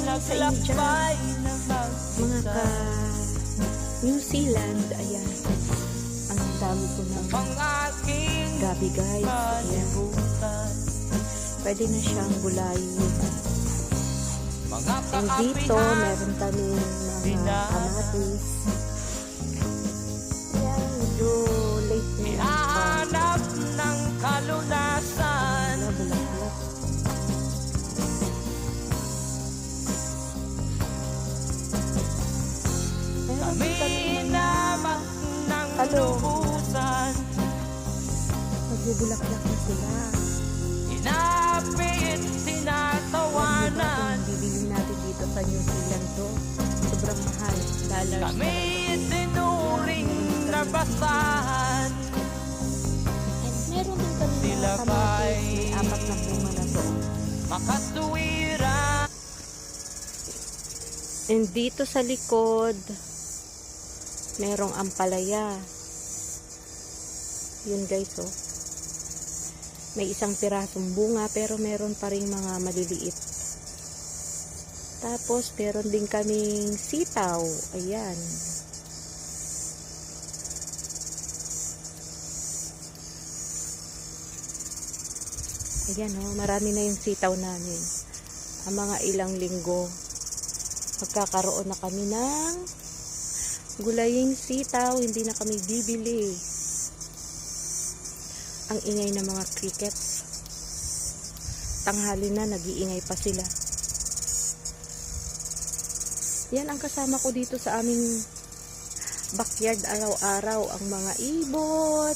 sa inyo dyan, mga ka New Zealand. Ayan, ang dami ko ng gabi guys. Ayan, pwede na siyang gulayin. And dito meron kami mga kamatis. Ayan, medyo late na yung Hanap ng kalunasan. bulaklak. Kami naman ng lubusan. Magbubulaklak na sila. Inapit, sinatawanan. Bibili natin dito sa New Zealand to. Sobrang mahal. Dollars. Kami tinuring na basahan. And meron din kami Sila mga kamatis. ba'y May 4 na bunga na to. makatuwira. And dito sa likod, merong ampalaya. Yun guys, oh. May isang pirasong bunga pero meron pa rin mga maliliit. Tapos meron din kaming sitaw. Ayan. Ayan, oh, marami na yung sitaw namin. Ang mga ilang linggo magkakaroon na kami ng gulaying sitaw. Hindi na kami bibili. Ang ingay ng mga crickets. Tanghali na, nag-iingay pa sila. Yan ang kasama ko dito sa aming backyard araw-araw. Ang mga ibon,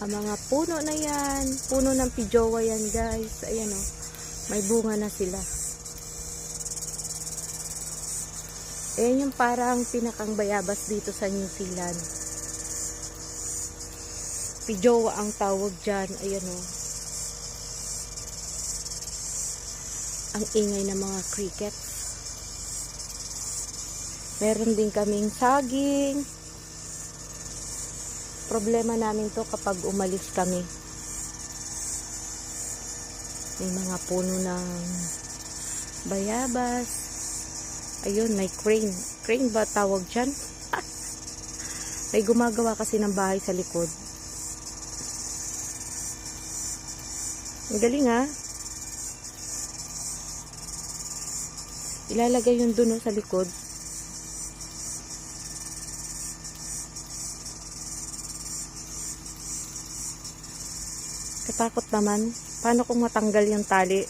ang mga puno na yan. Puno ng pijowa yan guys. Ayan o, may bunga na sila. Ayan yung parang pinakang bayabas dito sa New Zealand. Pijowa ang tawag dyan. Ayan o. Ang ingay ng mga crickets. Meron din kaming saging. Problema namin to kapag umalis kami. May mga puno ng bayabas. Ayun, may crane. Crane ba tawag dyan? May gumagawa kasi ng bahay sa likod. Ang galing ha. Ilalagay yung duno sa likod. Katakot naman. Paano kung matanggal yung tali?